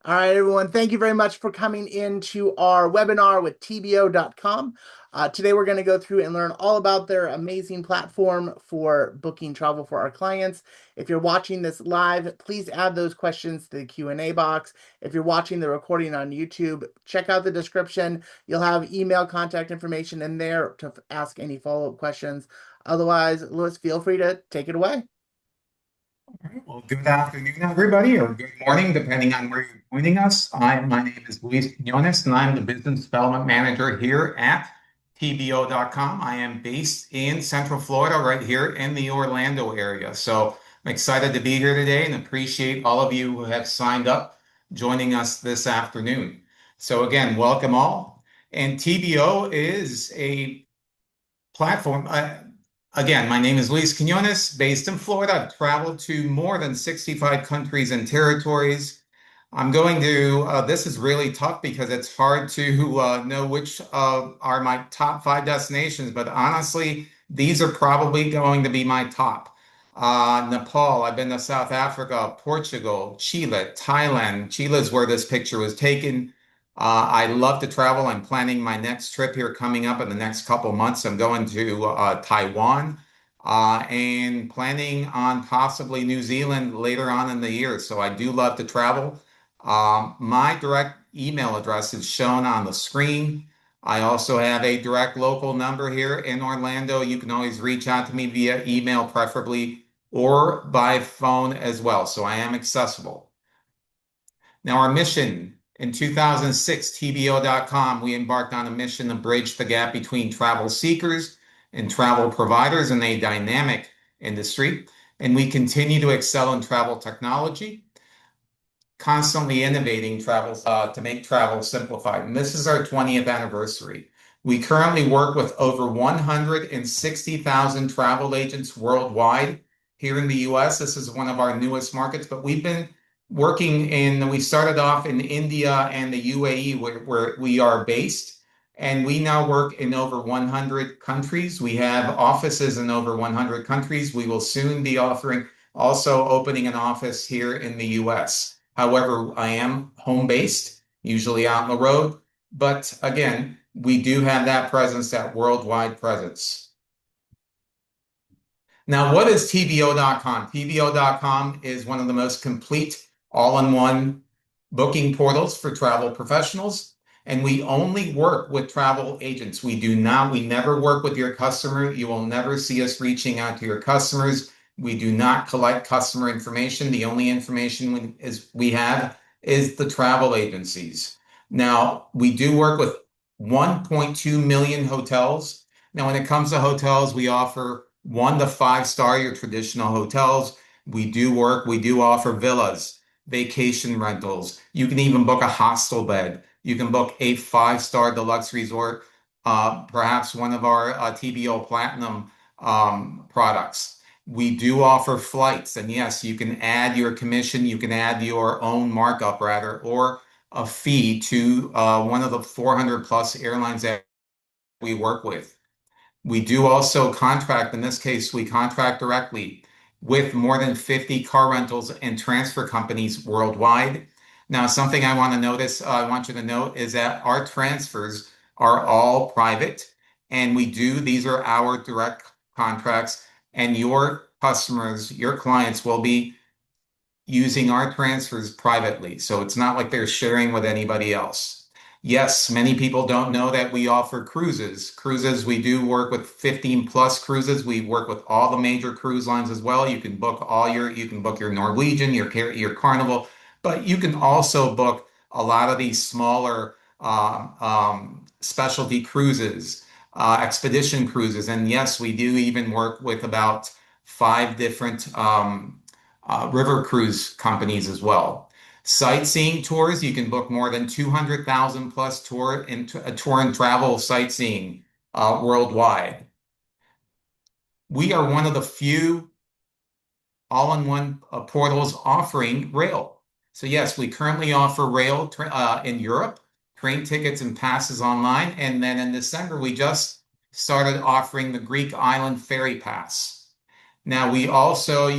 All right, everyone. Thank you very much for coming into our webinar with TBO.com. Today, we're going to go through and learn all about their amazing platform for booking travel for our clients. If you're watching this live, please add those questions to the Q&A box. If you're watching the recording on YouTube, check out the description. You'll have email contact information in there to ask any follow-up questions. Otherwise, Louis, feel free to take it away. All right. Well, good afternoon, everybody, or good morning, depending on where you're joining us. My name is Luis Quinones, and I'm the Business Development Manager here at TBO.com. I am based in Central Florida, right here in the Orlando area. So I'm excited to be here today and appreciate all of you who have signed up joining us this afternoon. So again, welcome all. And TBO is a platform. Again, my name is Luis Quinones, based in Florida. I've traveled to more than 65 countries and territories. This is really tough because it's hard to know which are my top five destinations, but honestly, these are probably going to be my top. Nepal, I've been to South Africa, Portugal, Chile, Thailand. Chile is where this picture was taken. I love to travel. I'm planning my next trip here coming up in the next couple months. I'm going to Taiwan and planning on possibly New Zealand later on in the year. So I do love to travel. My direct email address is shown on the screen. I also have a direct local number here in Orlando. You can always reach out to me via email, preferably, or by phone as well. So I am accessible. Now, our mission in 2006, TBO.com, we embarked on a mission to bridge the gap between travel seekers and travel providers in a dynamic industry. And we continue to excel in travel technology, constantly innovating travel to make travel simplified. And this is our 20th anniversary. We currently work with over 160,000 travel agents worldwide. Here in the US, this is one of our newest markets, but we started off in India and the UAE where we are based, and we now work in over 100 countries. We have offices in over 100 countries. We will soon be also opening an office here in the US. However, I am home based, usually out on the road. But again, we do have that presence, that worldwide presence. Now, what is TBO.com? TBO.com is one of the most complete all-in-one booking portals for travel professionals. And we only work with travel agents. We never work with your customer. You will never see us reaching out to your customers. We do not collect customer information. The only information we have is the travel agencies. Now, we do work with 1.2 million hotels. Now, when it comes to hotels, we offer 1 to 5 star, your traditional hotels. We do offer villas, vacation rentals. You can even book a hostel bed. You can book a 5 star deluxe resort, perhaps one of our TBO Platinum products. We do offer flights, and yes, you can add your commission, you can add your own markup rather, or a fee to one of the 400 plus airlines that we work with. We do also contract, in this case, we contract directly with more than 50 car rentals and transfer companies worldwide. Now, something I want you to note is that our transfers are all private, and these are our direct contracts, and your customers, your clients will be using our transfers privately. So it's not like they're sharing with anybody else. Yes, many people don't know that we offer cruises. We do work with 15 plus cruises. We work with all the major cruise lines as well. You can book your Norwegian, your Carnival, but you can also book a lot of these smaller specialty cruises, expedition cruises. And yes, we do even work with about 5 different river cruise companies as well. Sightseeing tours, you can book more than 200,000 plus tour and travel sightseeing worldwide. We are one of the few all-in-one portals offering rail. So yes, we currently offer rail in Europe, train tickets and passes online. And then in December, we just started offering the Greek island ferry pass. Now you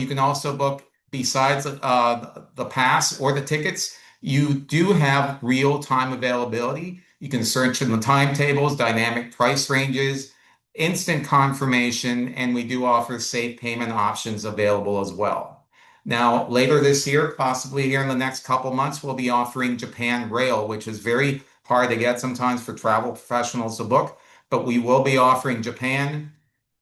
can also book, besides the pass or the tickets, You do have real-time availability. You can search in the timetables, dynamic price ranges, instant confirmation, and we do offer safe payment options available as well. Now, later this year, possibly here in the next couple months, we'll be offering Japan Rail, which is very hard to get sometimes for travel professionals to book, but we will be offering Japan.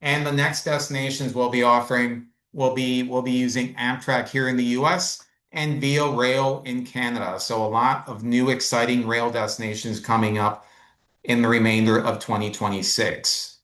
And the next destinations we'll be offering will be using Amtrak here in the US and via rail in Canada. So a lot of new exciting rail destinations coming up in the remainder of 2026.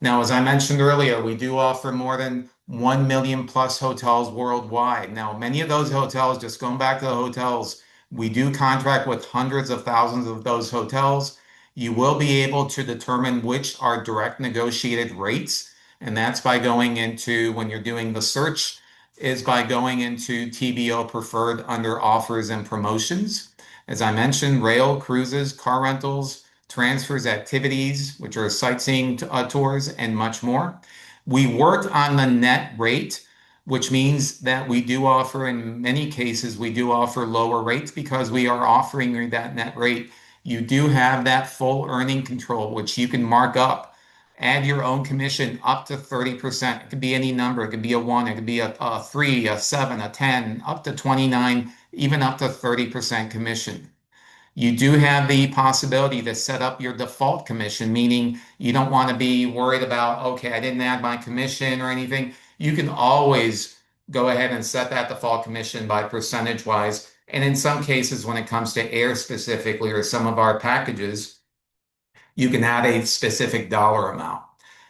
Now, as I mentioned earlier, we do offer more than 1 million plus hotels worldwide. Now, many of those hotels, just going back to the hotels, we do contract with hundreds of thousands of those hotels. You will be able to determine which are direct negotiated rates, and that's by going into, when you're doing the search, is by going into TBO preferred under offers and promotions. As I mentioned, rail, cruises, car rentals, transfers, activities, which are sightseeing tours, and much more. We worked on the net rate, which means that we do offer, in many cases, we do offer lower rates because we are offering you that net rate. You do have that full earning control, which you can mark up. Add your own commission up to 30%. It could be any number. It could be a one, it could be a three, a seven, a 10, up to 29, even up to 30% commission. You do have the possibility to set up your default commission, meaning you don't want to be worried about, okay, I didn't add my commission or anything. You can always go ahead and set that default commission by percentage wise. And in some cases, when it comes to air specifically or some of our packages, you can add a specific dollar amount.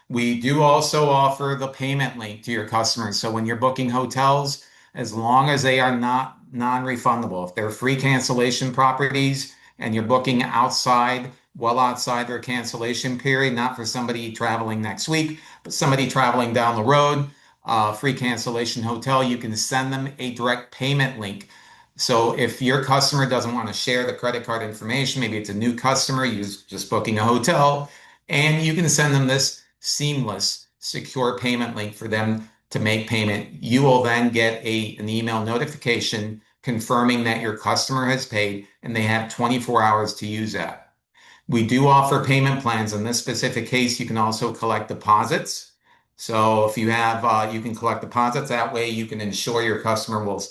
We do also offer the payment link to your customers. So when you're booking hotels, as long as they are not non-refundable, if they're free cancellation properties and you're booking outside, well outside their cancellation period, not for somebody traveling next week, but somebody traveling down the road, free cancellation hotel, you can send them a direct payment link. So if your customer doesn't want to share the credit card information, maybe it's a new customer, you're just booking a hotel, and you can send them this seamless, secure payment link for them to make payment. You will then get an email notification confirming that your customer has paid, and they have 24 hours to use that. We do offer payment plans. In this specific case, you can also collect deposits. So if you have, you can collect deposits. That way, you can ensure your customer will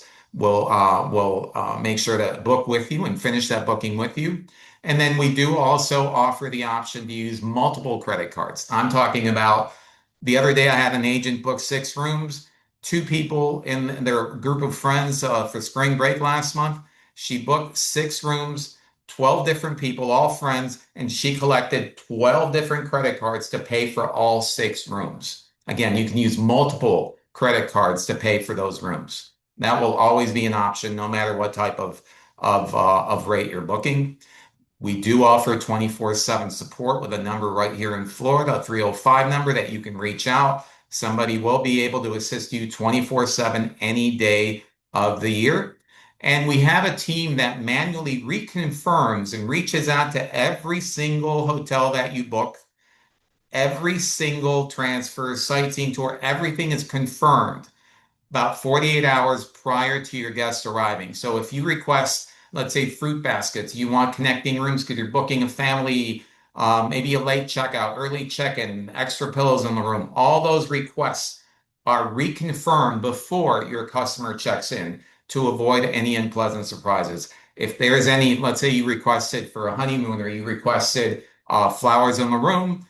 make sure to book with you and finish that booking with you. And then we do also offer the option to use multiple credit cards. I'm talking about the other day I had an agent book 6 rooms, 2 people in their group of friends for spring break last month. She booked 6 rooms, 12 different people, all friends, and she collected 12 different credit cards to pay for all 6 rooms. Again, you can use multiple credit cards to pay for those rooms. That will always be an option, no matter what type of rate you're booking. We do offer 24/7 support with a number right here in Florida, a 305 number that you can reach out. Somebody will be able to assist you 24/7 any day of the year. And we have a team that manually reconfirms and reaches out to every single hotel that you book, every single transfer, sightseeing tour, everything is confirmed about 48 hours prior to your guests arriving. So if you request, let's say, fruit baskets, you want connecting rooms because you're booking a family, maybe a late checkout, early check-in, extra pillows in the room, all those requests are reconfirmed before your customer checks in to avoid any unpleasant surprises. If there's any, let's say you requested for a honeymoon or you requested flowers in the room,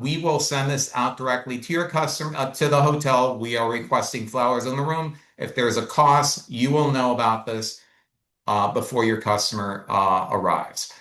we will send this out directly to your customer, to the hotel. We are requesting flowers in the room. If there's a cost, you will know about this before your customer arrives.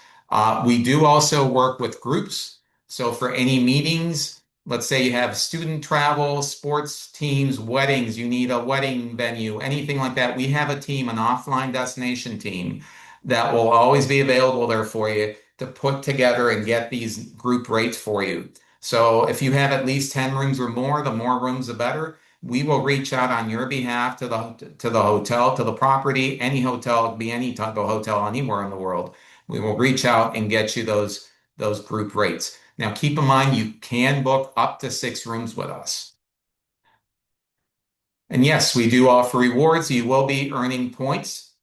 We do also work with groups. So for any meetings, let's say you have student travel, sports teams, weddings, you need a wedding venue, anything like that. We have a team, an offline destination team that will always be available there for you to put together and get these group rates for you. So if you have at least 10 rooms or more, the more rooms, the better. We will reach out on your behalf to the hotel, to the property, any hotel, it could be any type of hotel anywhere in the world. We will reach out and get you those group rates. Now, keep in mind, you can book up to 6 rooms with us. And yes, we do offer rewards. You will be earning points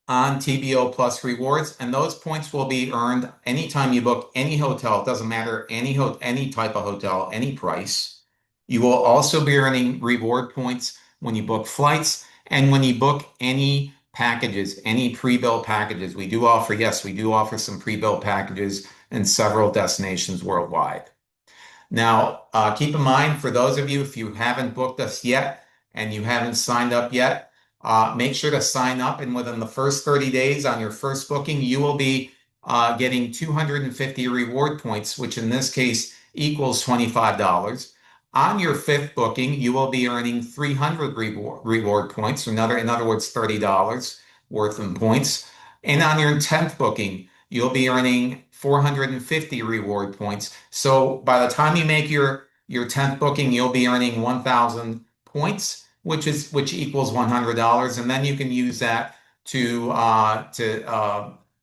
on TBO Plus rewards, and those points will be earned anytime you book any hotel. It doesn't matter any type of hotel, any price. You will also be earning reward points when you book flights and when you book any packages, any pre-bill packages. Yes, we do offer some pre-bill packages in several destinations worldwide. Now, keep in mind, for those of you, if you haven't booked us yet and you haven't signed up yet, make sure to sign up. And within the first 30 days on your first booking, you will be getting 250 reward points, which in this case equals $25. On your fifth booking, you will be earning 300 reward points, in other words, $30 worth of points. And on your 10th booking, you'll be earning 450 reward points. So by the time you make your 10th booking, you'll be earning 1,000 points, which equals $100, and then you can use that to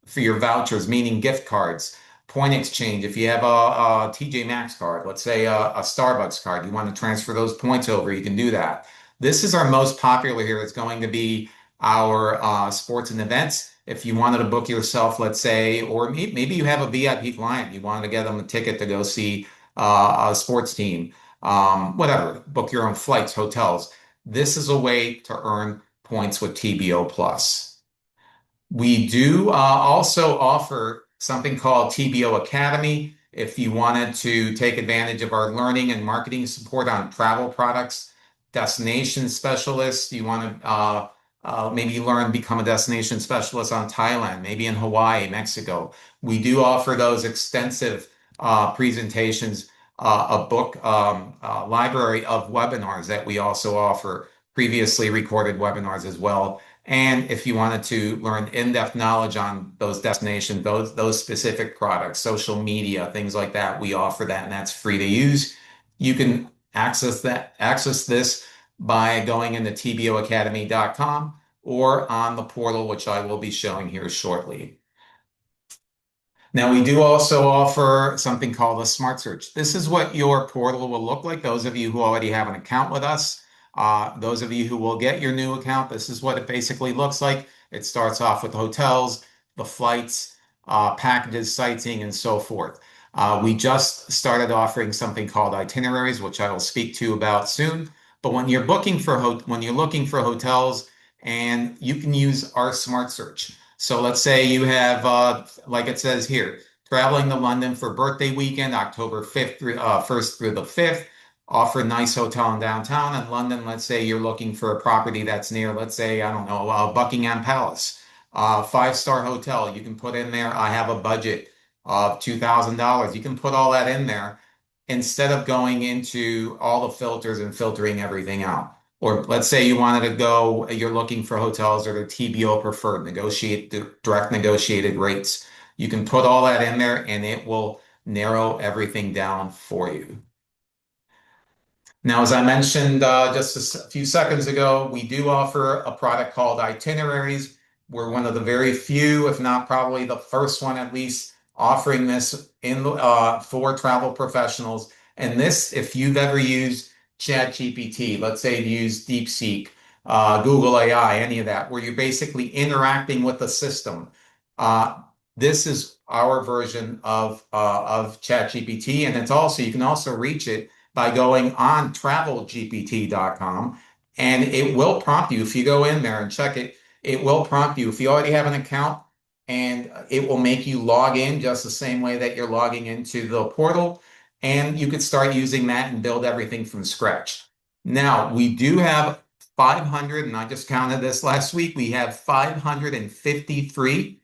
for your vouchers, meaning gift cards, point exchange. If you have a TJ Maxx card, let's say a Starbucks card, you want to transfer those points over, you can do that. This is our most popular here. It's going to be our sports and events. If you wanted to book yourself, let's say, or maybe you have a VIP client, you wanted to get them a ticket to go see a sports team, whatever, book your own flights, hotels. This is a way to earn points with TBO Plus. We do also offer something called TBO Academy. If you wanted to take advantage of our learning and marketing support on travel products, destination specialists, you want to maybe become a destination specialist on Thailand, maybe in Hawaii, Mexico. We do offer those extensive presentations, a book library of webinars that we also offer, previously recorded webinars as well. And if you wanted to learn in-depth knowledge on those destinations, those specific products, social media, things like that, we offer that, and that's free to use. You can access this by going into tboacademy.com or on the portal, which I will be showing here shortly. Now, we do also offer something called a Smart Search. This is what your portal will look like. Those of you who already have an account with us, those of you who will get your new account, this is what it basically looks like. It starts off with hotels, the flights, packages, sightseeing, and so forth. We just started offering something called itineraries, which I will speak to about soon. But when you're looking for hotels, and you can use our Smart Search. So let's say you have, like it says here, traveling to London for birthday weekend, October 1st through the 5th. Offer a nice hotel in downtown in London. Let's say you're looking for a property that's near, let's say, I don't know, Buckingham Palace, five-star hotel. You can put in there, I have a budget of $2,000. You can put all that in there instead of going into all the filters and filtering everything out. Or let's say you're looking for hotels that are TBO preferred, direct negotiated rates. You can put all that in there and it will narrow everything down for you. Now, as I mentioned just a few seconds ago, we do offer a product called Itineraries. We're one of the very few, if not probably the first one at least, offering this for travel professionals. And this, if you've ever used ChatGPT, let's say you use DeepSeek, Google AI, any of that, where you're basically interacting with the system. This is our version of ChatGPT, and you can also reach it by going on travelgpt.com, and it will prompt you. If you go in there and check it, it will prompt you if you already have an account, and it will make you log in just the same way that you're logging into the portal, and you could start using that and build everything from scratch. Now, we do have 500, and I just counted this last week, we have 553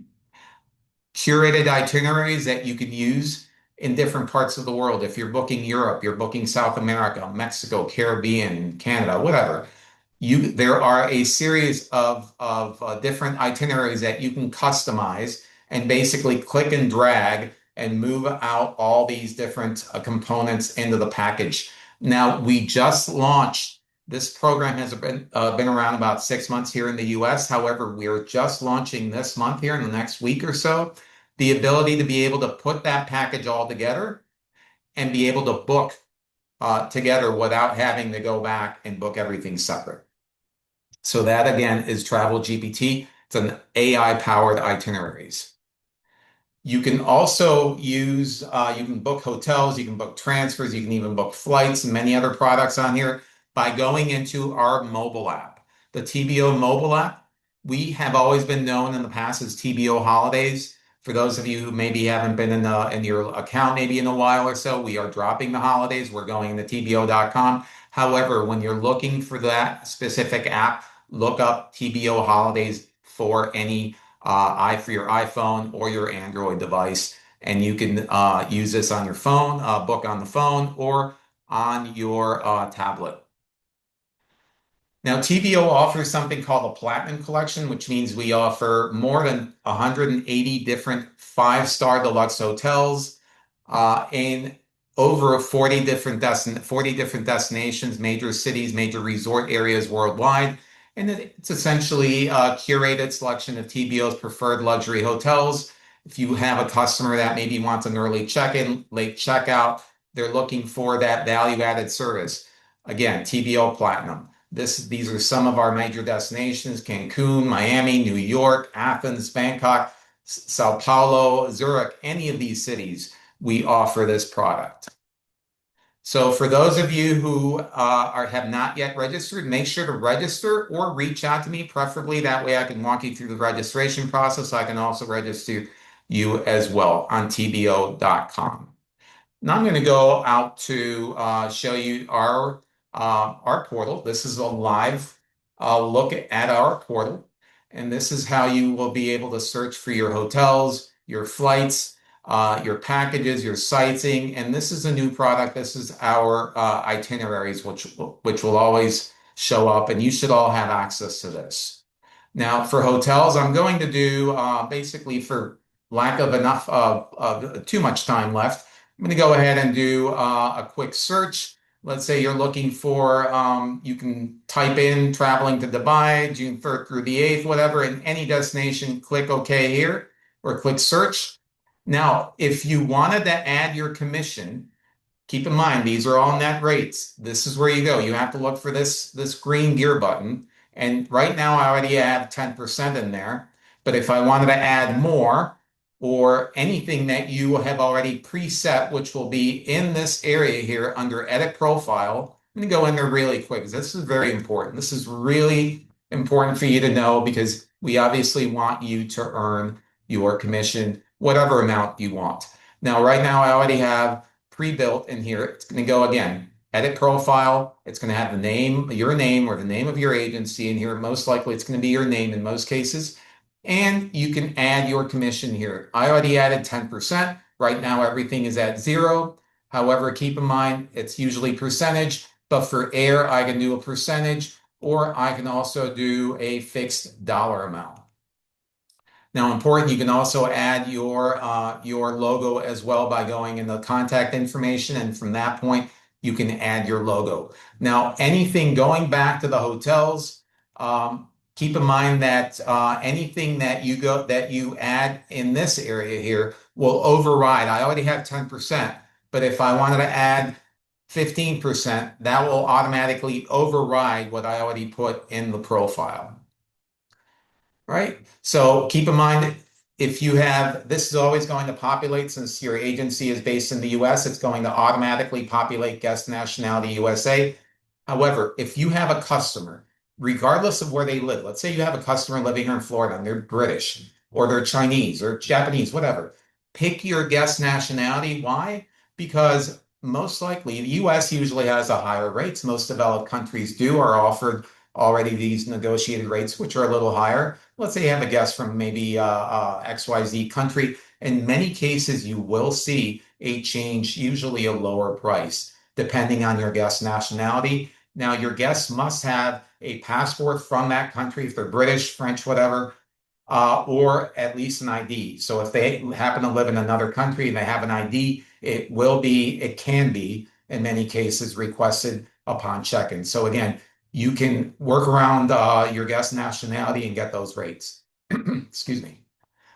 curated itineraries that you can use in different parts of the world. If you're booking Europe, you're booking South America, Mexico, Caribbean, Canada, whatever. There are a series of different itineraries that you can customize and basically click and drag and move out all these different components into the package. Now, we just launched. This program has been around about 6 months here in the US. However, we are just launching this month here in the next week or so, the ability to be able to put that package all together and be able to book together without having to go back and book everything separate. So that again is Travel GPT. It's It's an AI-powered itineraries. You can also use, you can book hotels, you can book transfers, you can even book flights and many other products on here by going into our mobile app. The TBO mobile app, we have always been known in the past as TBO Holidays. For those of you who maybe haven't been in your account maybe in a while or so, we are dropping the holidays. We're going to TBO.com. However, when you're looking for that specific app, look up TBO Holidays for any for your iPhone or your Android device, and you can use this on your phone, book on the phone, or on your tablet. Now, TBO offers something called a Platinum Collection, which means we offer more than 180 different five-star deluxe hotels in over 40 different destinations, major cities, major resort areas worldwide. And it's essentially a curated selection of TBO's preferred luxury hotels. If you have a customer that maybe wants an early check-in, late checkout, they're looking for that value-added service. Again, TBO Platinum. These are some of our major destinations: Cancun, Miami, New York, Athens, Bangkok, Sao Paulo, Zurich, any of these cities, we offer this product. So for those of you who have not yet registered, make sure to register or reach out to me, preferably. That way I can walk you through the registration process. I can also register you as well on TBO.com. Now I'm going to go out to show you our portal. This is a live look at our portal, and this is how you will be able to search for your hotels, your flights, your packages, your sightseeing. And this is a new product. This is our itineraries, which will always show up, and you should all have access to this. Now, for hotels, I'm going to do basically, for lack of enough of too much time left, I'm going to go ahead and do a quick search. Let's say you're looking for, you can type in traveling to Dubai, June 3rd through the 8th, whatever, in any destination, click OK here or click search. Now, if you wanted to add your commission, keep in mind, these are all net rates. This is where you go. You have to look for this green gear button. And right now I already have 10% in there. But if I wanted to add more, or anything that you have already preset, which will be in this area here under Edit Profile, I'm going to go in there really quick because this is very important. This is really important for you to know because we obviously want you to earn your commission, whatever amount you want. Now, right now, I already have pre-built in here. It's going to go again, Edit Profile. It's going to have the name, your name, or the name of your agency in here. Most likely, it's going to be your name in most cases. And you can add your commission here. I already added 10%. Right now, everything is at 0. However, keep in mind, it's usually percentage, but for air, I can do a percentage, or I can also do a fixed dollar amount. Now, important, you can also add your logo as well by going in the contact information, and from that point, you can add your logo. Now, anything going back to the hotels, keep in mind that anything that you add in this area here will override. I already have 10%, but if I wanted to add 15%, that will automatically override what I already put in the profile. Right? So keep in mind, if you have, this is always going to populate, since your agency is based in the US, it's going to automatically populate guest nationality USA. However, if you have a customer, regardless of where they live, let's say you have a customer living here in Florida and they're British or they're Chinese or Japanese, whatever, pick your guest nationality. Why? Because most likely the US usually has a higher rates. Most developed countries are offered already these negotiated rates, which are a little higher. Let's say you have a guest from maybe XYZ country. In many cases, you will see a change, usually a lower price, depending on your guest nationality. Now, your guests must have a passport from that country, if they're British, French, whatever, or at least an ID. So if they happen to live in another country and they have an ID, it can be, in many cases, requested upon check-in. So again, you can work around your guest nationality and get those rates. Excuse me.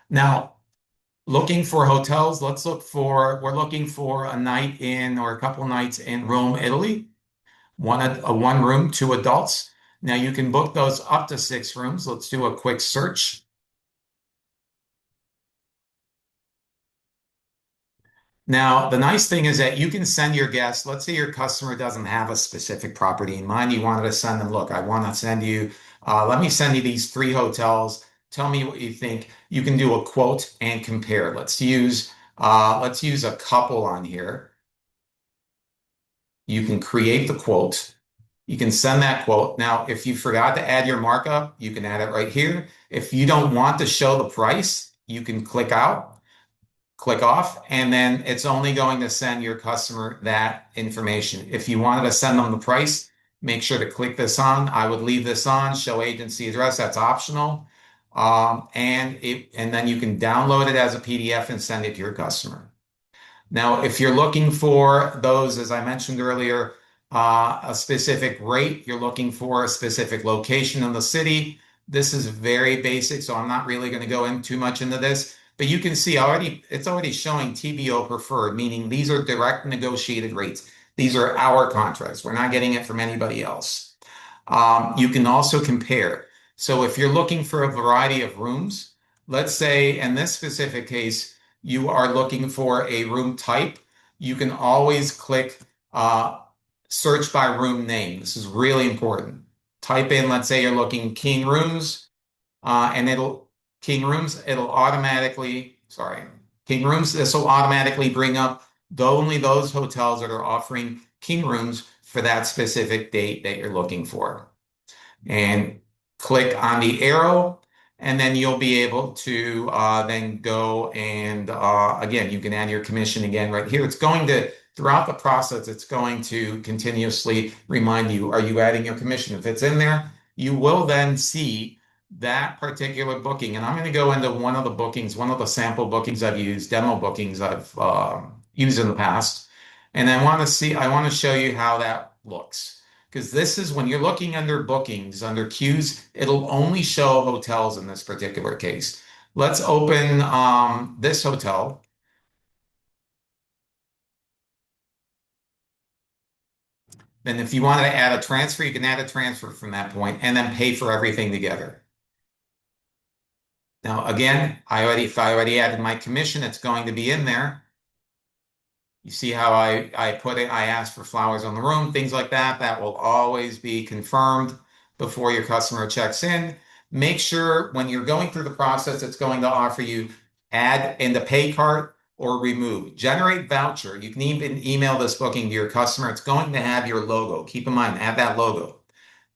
Now, looking for hotels, we're looking for a night in or a couple nights in Rome, Italy. One room, 2 adults. Now you can book those up to 6 rooms. Let's do a quick search. Now, the nice thing is that you can send your guests, let's say your customer doesn't have a specific property in mind. You wanted to send them, look, I want to send you, let me send you these three hotels. Tell me what you think. You can do a quote and compare. Let's use a couple on here. You can create the quote. You can send that quote. Now, if you forgot to add your markup, you can add it right here. If you don't want to show the price, you can click out, click off, and then it's only going to send your customer that information. If you wanted to send them the price, make sure to click this on. I would leave this on, show agency address, that's optional. And then you can download it as a PDF and send it to your customer. Now, if you're looking for those, as I mentioned earlier, a specific rate, you're looking for a specific location in the city. This is very basic, so I'm not really going to go in too much into this. But you can see already, it's already showing TBO preferred, meaning these are direct negotiated rates. These are our contracts. We're not getting it from anybody else. You can also compare. So if you're looking for a variety of rooms, let's say in this specific case, you are looking for a room type, you can always click search by room name. This is really important. Type in, let's say you're looking king rooms, and it'll automatically, sorry, king rooms, this will automatically bring up only those hotels that are offering king rooms for that specific date that you're looking for. And click on the arrow, and then you'll be able to then go and again, you can add your commission again right here. It's going to, throughout the process, it's going to continuously remind you, are you adding your commission? If it's in there, you will then see that particular booking. And I'm going to go into one of the bookings, one of the sample bookings I've used, demo bookings I've used in the past. And I want to show you how that looks. Because this is when you're looking under bookings, under queues, it'll only show hotels in this particular case. Let's open this hotel. Then if you wanted to add a transfer, you can add a transfer from that point and then pay for everything together. Now, again, if I already added my commission, it's going to be in there. You see how I put it, I asked for flowers on the room, things like that. That will always be confirmed before your customer checks in. Make sure when you're going through the process, it's going to offer you add in the pay cart or remove. Generate voucher. You can even email this booking to your customer. It's going to have your logo. Keep in mind, add that logo.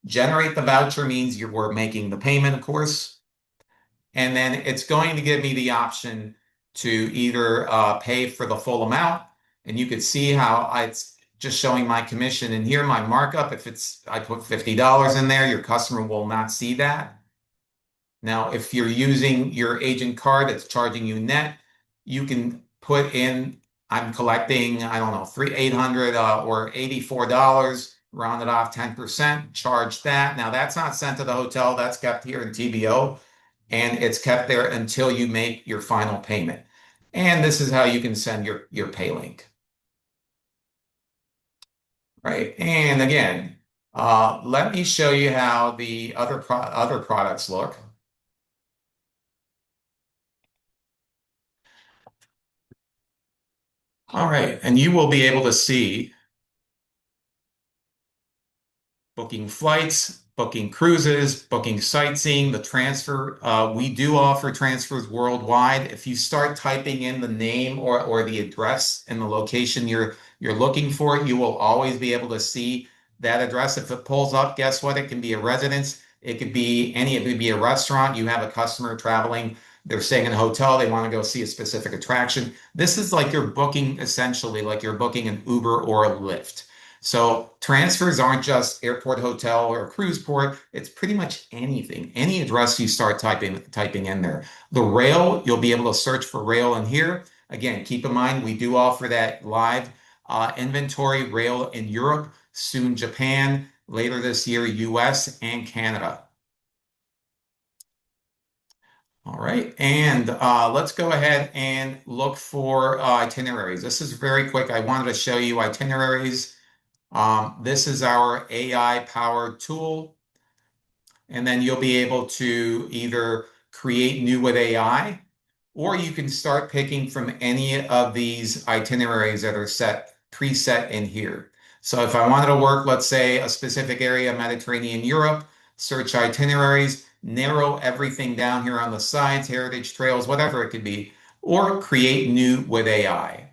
Generate the voucher means we're making the payment, of course. And then it's going to give me the option to either pay for the full amount, and you could see how it's just showing my commission in here, my markup. I put $50 in there, your customer will not see that. Now, if you're using your agent card that's charging you net, you can put in, I'm collecting, I don't know, 800 or $84, round it off 10%, charge that. Now, that's not sent to the hotel, that's kept here in TBO, and it's kept there until you make your final payment. And this is how you can send your pay link. Right. And again, let me show you how the other products look. All right. And you will be able to see booking flights, booking cruises, booking sightseeing, the transfer. We do offer transfers worldwide. If you start typing in the name or the address and the location you're looking for, you will always be able to see that address. If it pulls up, guess what? It can be a residence. It could be a restaurant. You have a customer traveling. They're staying in a hotel. They want to go see a specific attraction. This is like you're booking, essentially, like you're booking an Uber or a Lyft. So transfers aren't just airport, hotel, or cruise port. It's pretty much anything, any address you start typing in there. The rail, you'll be able to search for rail in here. Again, keep in mind, we do offer that live inventory rail in Europe, soon Japan, later this year, US and Canada. All right, and let's go ahead and look for itineraries. This is very quick. I wanted to show you itineraries. This is our AI-powered tool, and then you'll be able to either create new with AI, or you can start picking from any of these itineraries that are preset in here. So if I wanted to work, let's say, a specific area, Mediterranean Europe, search itineraries, narrow everything down here on the sides, heritage trails, whatever it could be, or create new with AI.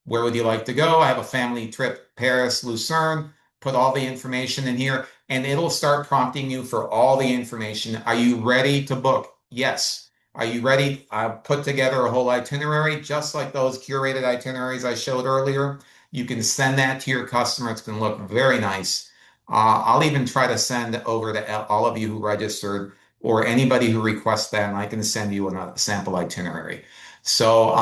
Where would you like to go? I have a family trip, Paris, Lucerne. Put all the information in here, and it'll start prompting you for all the information. Are you ready to book? Yes. Are you ready? I've put together a whole itinerary, just like those curated itineraries I showed earlier. You can send that to your customer. It's going to look very nice. I'll even try to send over to all of you who registered or anybody who requests that, and I can send you a sample itinerary. So,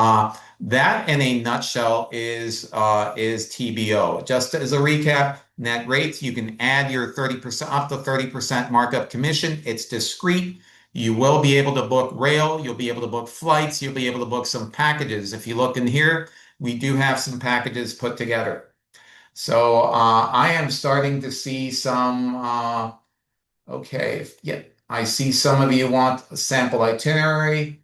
that in a nutshell is TBO. Just as a recap, net rates, you can add your 30% up to 30% markup commission. It's discrete. You will be able to book rail, you'll be able to book flights, you'll be able to book some packages. If you look in here, we do have some packages put together. So I am starting to see some okay, yeah, I see some of you want a sample itinerary.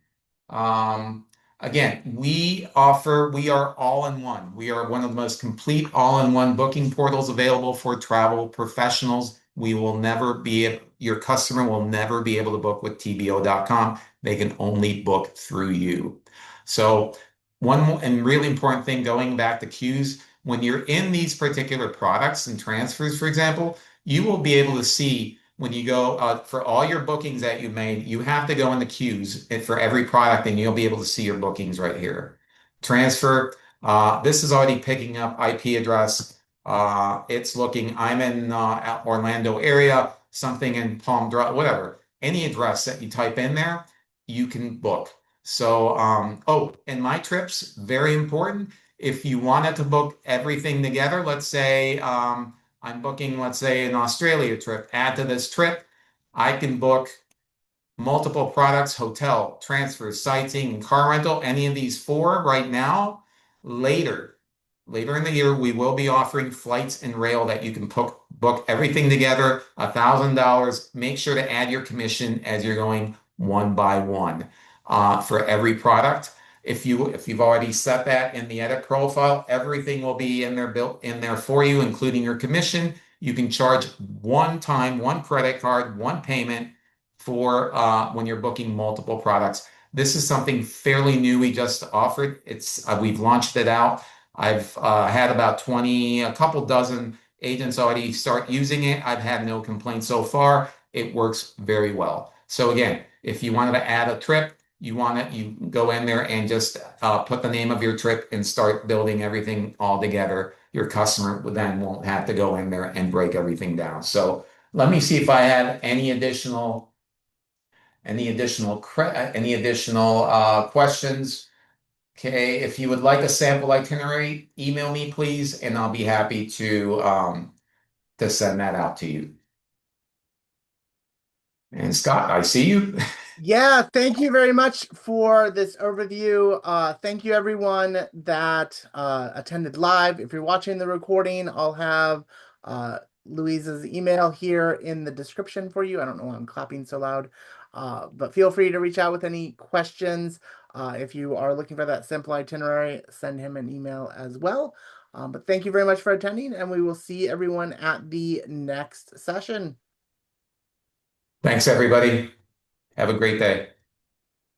Um, Again, we are all in one. We are one of the most complete all-in-one booking portals available for travel professionals. Your customer will never be able to book with TBO.com. They can only book through you. So one more and really important thing going back to queues, when you're in these particular products and transfers, for example, you will be able to see when you go for all your bookings that you made, you have to go in the queues for every product, and you'll be able to see your bookings right here. Transfer. This is already picking up IP address. It's looking. I'm in Orlando area, something in Palm Drive, whatever. Any address that you type in there, you can book. So, oh, and my trips, very important. If you wanted to book everything together, let's say I'm booking, let's say, an Australia trip. Add to this trip, I can book multiple products, hotel, transfers, sightseeing, and car rental, any of these four right now. Later, later in the year, we will be offering flights and rail that you can book everything together, $1,000. Make sure to add your commission as you're going one by one for every product. If you've already set that in the edit profile, everything will be in there built in there for you, including your commission. You can charge one time, one credit card, one payment for when you're booking multiple products. This is something fairly new we just offered. It's we've launched it out. I've had about 20, a couple dozen agents already start using it. I've had no complaints so far. It works very well. So again, if you wanted to add a trip, you go in there and just put the name of your trip and start building everything all together. Your customer then won't have to go in there and break everything down. So let me see if I have any additional questions. Okay, if you would like a sample itinerary, email me please, and I'll be happy to send that out to you. And Scott, I see you. Yeah, thank you very much for this overview. Thank you everyone that attended live. If you're watching the recording, I'll have Louise's email here in the description for you. I don't know why I'm clapping so loud, but feel free to reach out with any questions. If you are looking for that simple itinerary, send him an email as well. But thank you very much for attending, and we will see everyone at the next session. Thanks, everybody. Have a great day.